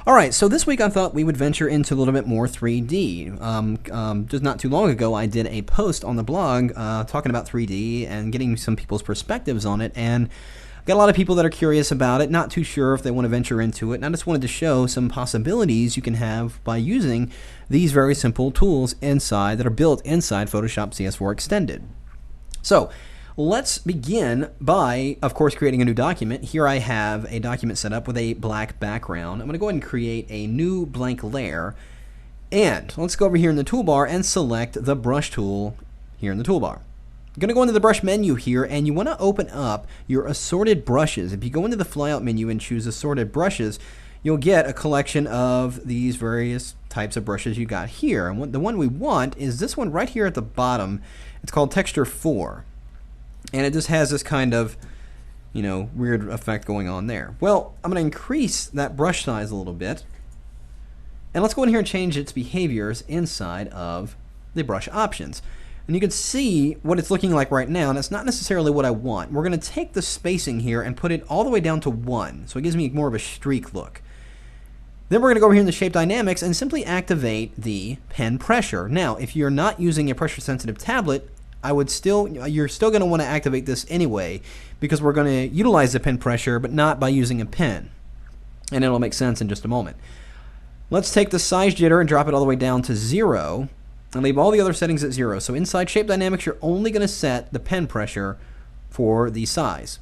All right, so this week I thought we would venture into a little bit more 3D. Just not too long ago, I did a post on the blog talking about 3D and getting some people's perspectives on it, and got a lot of people that are curious about it, not too sure if they want to venture into it, and I just wanted to show some possibilities you can have by using these very simple tools inside that are built inside Photoshop CS4 Extended. So let's begin by, of course, creating a new document. Here I have a document set up with a black background. I'm going to go ahead and create a new blank layer. And let's go over here in the toolbar and select the brush tool here in the toolbar. I'm going to go into the brush menu here, and you want to open up your assorted brushes. If you go into the flyout menu and choose assorted brushes, you'll get a collection of these various types of brushes you got here. And the one we want is this one right here at the bottom. It's called Texture 4. And it just has this kind of, weird effect going on there. Well, I'm going to increase that brush size a little bit. And let's go in here and change its behaviors inside of the brush options. And you can see what it's looking like right now, and it's not necessarily what I want. We're going to take the spacing here and put it all the way down to 1, so it gives me more of a streak look. Then we're going to go over here in the Shape Dynamics and simply activate the pen pressure. Now, if you're not using a pressure-sensitive tablet, you're still going to want to activate this anyway, because we're going to utilize the pen pressure, but not by using a pen. And it'll make sense in just a moment. Let's take the size jitter and drop it all the way down to 0, and leave all the other settings at 0. So inside Shape Dynamics, you're only going to set the pen pressure for the size.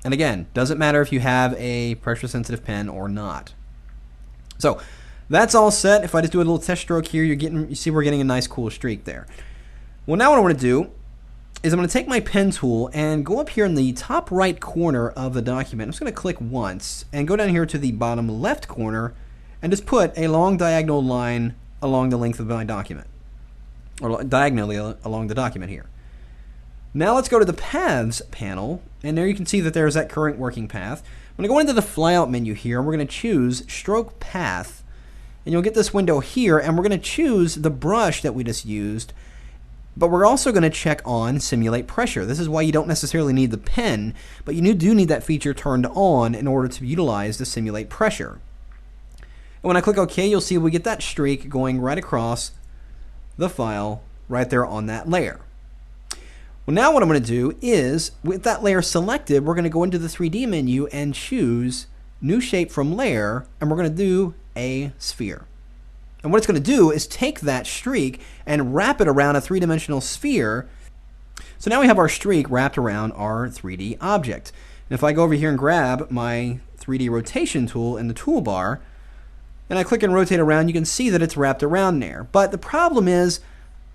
And again, doesn't matter if you have a pressure-sensitive pen or not. So that's all set. If I just do a little test stroke here, you see we're getting a nice cool streak there. Well, now what I want to do is I'm going to take my pen tool and go up here in the top right corner of the document. I'm just going to click once and go down here to the bottom left corner and just put a long diagonal line along the length of my document, or diagonally along the document here. Now let's go to the Paths panel, and there you can see that there's that current working path. I'm going to go into the flyout menu here, and we're going to choose Stroke Path, and you'll get this window here, and we're going to choose the brush that we just used. But we're also going to check on Simulate Pressure. This is why you don't necessarily need the pen, but you do need that feature turned on in order to utilize the Simulate Pressure. And when I click OK, you'll see we get that streak going right across the file right there on that layer. Well, now what I'm going to do is, with that layer selected, we're going to go into the 3D menu and choose New Shape from Layer, and we're going to do a sphere. And what it's going to do is take that streak and wrap it around a three-dimensional sphere. So now we have our streak wrapped around our 3D object. And if I go over here and grab my 3D rotation tool in the toolbar, and I click and rotate around, you can see that it's wrapped around there. But the problem is,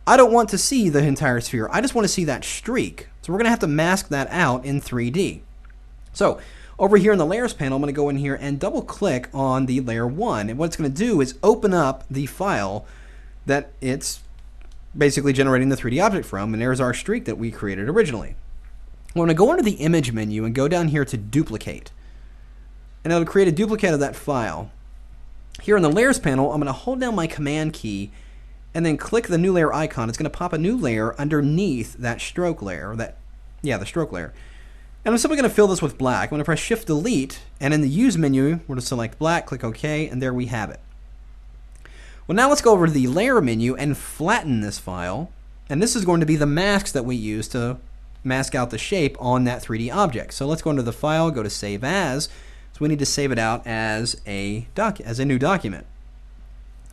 I don't want to see the entire sphere. I just want to see that streak. So we're going to have to mask that out in 3D. So over here in the Layers panel, I'm going to go in here and double-click on the Layer 1. And what it's going to do is open up the file that it's basically generating the 3D object from. And there's our streak that we created originally. We're going to go into the Image menu and go down here to Duplicate. And it'll create a duplicate of that file. Here in the Layers panel, I'm going to hold down my Command key and then click the New Layer icon. It's going to pop a new layer underneath that stroke layer. The stroke layer. And I'm simply going to fill this with black. I'm going to press Shift-Delete, and in the Use menu, we're going to select black, click OK, and there we have it. Well, now let's go over to the Layer menu and flatten this file. And this is going to be the masks that we use to mask out the shape on that 3D object. So let's go into the File, go to Save As. So we need to save it out as a new document.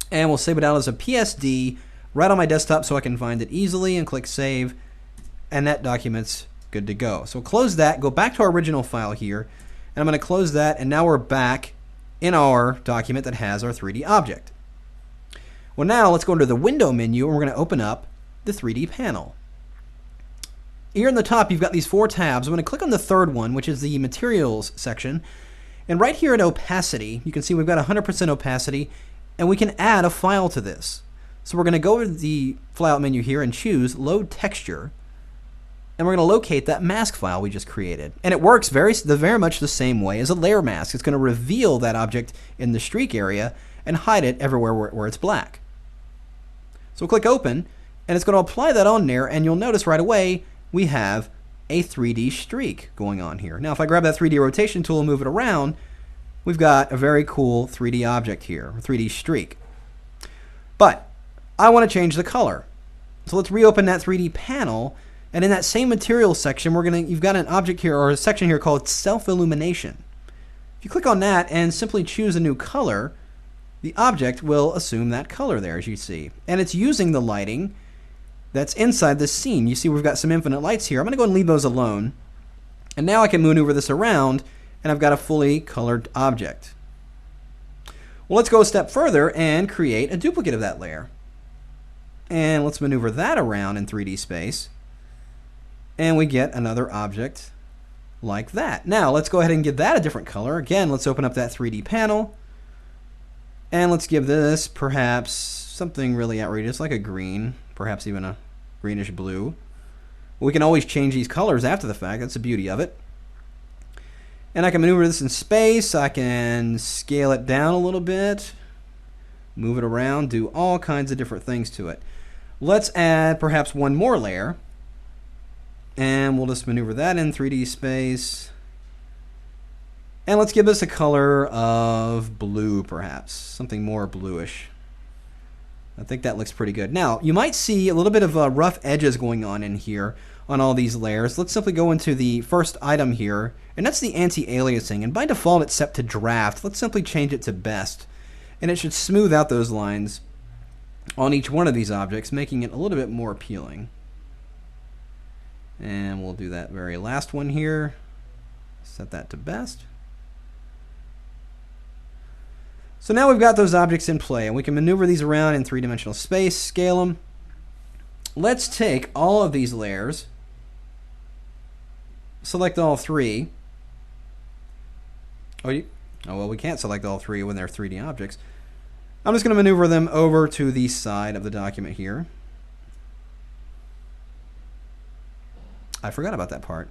And we'll save it out as a PSD right on my desktop so I can find it easily, and click Save, and that document's good to go. So close that, go back to our original file here, and I'm going to close that, and now we're back in our document that has our 3D object. Well, now let's go into the Window menu, and we're going to open up the 3D panel. Here in the top, you've got these 4 tabs. I'm going to click on the third one, which is the Materials section, and right here at Opacity, you can see we've got 100% opacity, and we can add a file to this. So we're going to go to the flyout menu here and choose Load Texture, and we're going to locate that mask file we just created. And it works very much the same way as a layer mask. It's going to reveal that object in the streak area and hide it everywhere where it's black. So we'll click Open, and it's going to apply that on there, and you'll notice right away we have a 3D streak going on here. Now if I grab that 3D rotation tool and move it around, we've got a very cool 3D object here, 3D streak. But I want to change the color. So let's reopen that 3D panel, and in that same materials section, you've got an object here, or a section here called self-illumination. If you click on that and simply choose a new color, the object will assume that color there, as you see. And it's using the lighting that's inside this scene. You see we've got some infinite lights here. I'm going to go ahead and leave those alone. And now I can maneuver this around, and I've got a fully colored object. Well, let's go a step further and create a duplicate of that layer. And let's maneuver that around in 3D space. And we get another object like that. Now, let's go ahead and give that a different color. Again, let's open up that 3D panel. And let's give this perhaps something really outrageous, like a green, perhaps even a greenish blue. We can always change these colors after the fact. That's the beauty of it. And I can maneuver this in space. I can scale it down a little bit, move it around, do all kinds of different things to it. Let's add perhaps one more layer. And we'll just maneuver that in 3D space. And let's give this a color of blue, perhaps. Something more bluish. I think that looks pretty good. Now, you might see a little bit of rough edges going on in here on all these layers. Let's simply go into the first item here, and that's the anti-aliasing. And by default, it's set to draft. Let's simply change it to best. And it should smooth out those lines on each one of these objects, making it a little bit more appealing. And we'll do that very last one here. Set that to best. So now we've got those objects in play, and we can maneuver these around in three-dimensional space, scale them. Let's take all of these layers, select all three. Oh, well, we can't select all three when they're 3D objects. I'm just going to maneuver them over to the side of the document here. I forgot about that part.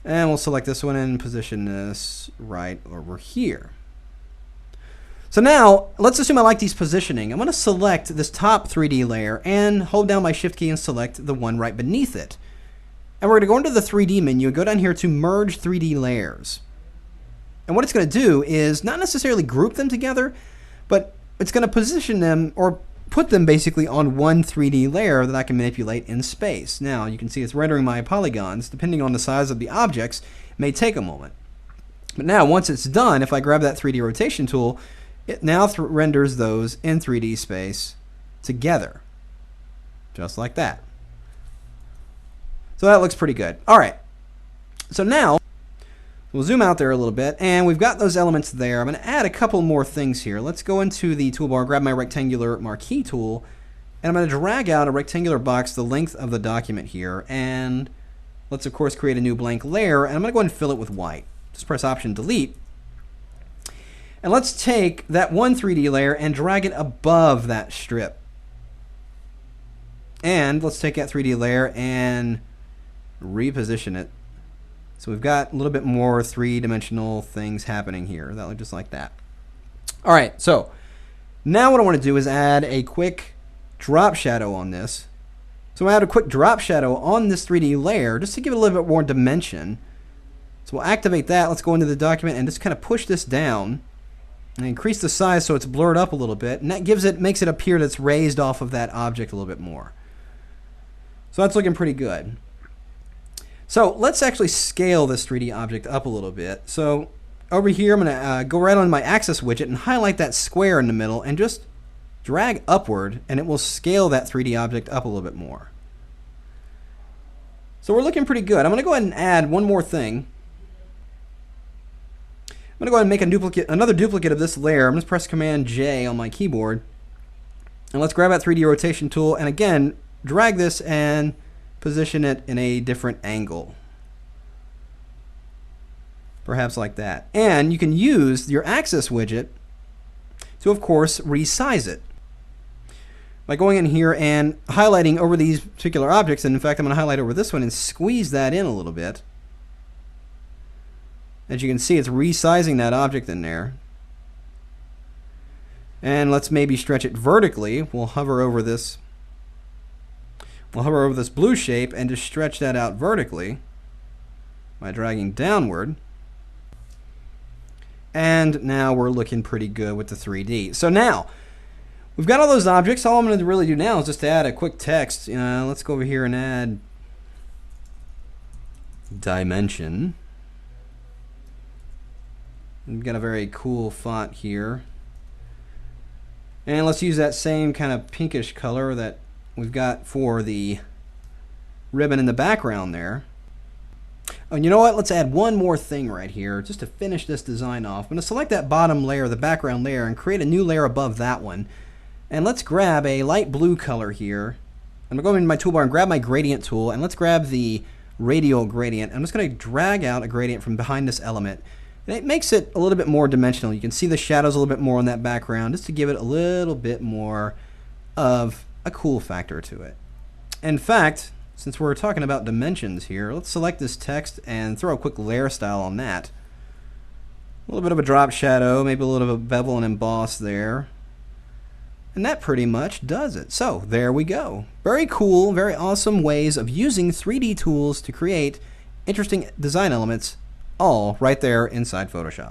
And we'll select this one and position this right over here. So now, let's assume I like these positioning. I'm going to select this top 3D layer and hold down my Shift key and select the one right beneath it. And we're going to go into the 3D menu and go down here to Merge 3D Layers. And what it's going to do is not necessarily group them together, but it's going to position them, or put them basically on one 3D layer that I can manipulate in space. Now, you can see it's rendering my polygons. Depending on the size of the objects, it may take a moment. But now, once it's done, if I grab that 3D rotation tool, it now renders those in 3D space together. Just like that. So that looks pretty good. All right. So now, we'll zoom out there a little bit, and we've got those elements there. I'm going to add a couple more things here. Let's go into the toolbar, grab my rectangular marquee tool, and I'm going to drag out a rectangular box the length of the document here, and let's of course create a new blank layer, and I'm going to go ahead and fill it with white. Just press Option Delete. And let's take that one 3D layer and drag it above that strip. And let's take that 3D layer and reposition it. So we've got a little bit more three-dimensional things happening here. That look just like that. All right, so now what I want to do is add a quick drop shadow on this. So I add a quick drop shadow on this 3D layer just to give it a little bit more dimension. So we'll activate that. Let's go into the document and just kind of push this down and increase the size so it's blurred up a little bit. And that makes it appear that it's raised off of that object a little bit more. So that's looking pretty good. So let's actually scale this 3D object up a little bit. So over here, I'm going to go right on my axis widget and highlight that square in the middle and just drag upward, and it will scale that 3D object up a little bit more. So we're looking pretty good. I'm going to go ahead and add one more thing. I'm going to go ahead and make another duplicate of this layer. I'm going to press Command J on my keyboard. And let's grab that 3D rotation tool and again, drag this and position it in a different angle. Perhaps like that. And you can use your axis widget to, of course, resize it. By going in here and highlighting over these particular objects, and in fact I'm going to highlight over this one and squeeze that in a little bit. As you can see, it's resizing that object in there. And let's maybe stretch it vertically. We'll hover over this blue shape and just stretch that out vertically. by dragging downward. And now we're looking pretty good with the 3D. So now, we've got all those objects. All I'm going to really do now is just add a quick text. Let's go over here and add dimension. We've got a very cool font here. And let's use that same kind of pinkish color that we've got for the ribbon in the background there. Oh, and you know what? Let's add one more thing right here just to finish this design off. I'm going to select that bottom layer, the background layer, and create a new layer above that one. And let's grab a light blue color here. I'm going to go into my toolbar and grab my gradient tool, and let's grab the radial gradient. I'm just going to drag out a gradient from behind this element. And it makes it a little bit more dimensional. You can see the shadows a little bit more on that background just to give it a little bit more of a cool factor to it. In fact, since we're talking about dimensions here, let's select this text and throw a quick layer style on that. A little bit of a drop shadow, maybe a little bit of a bevel and emboss there. And that pretty much does it. So there we go. Very cool, very awesome ways of using 3D tools to create interesting design elements, all right there inside Photoshop.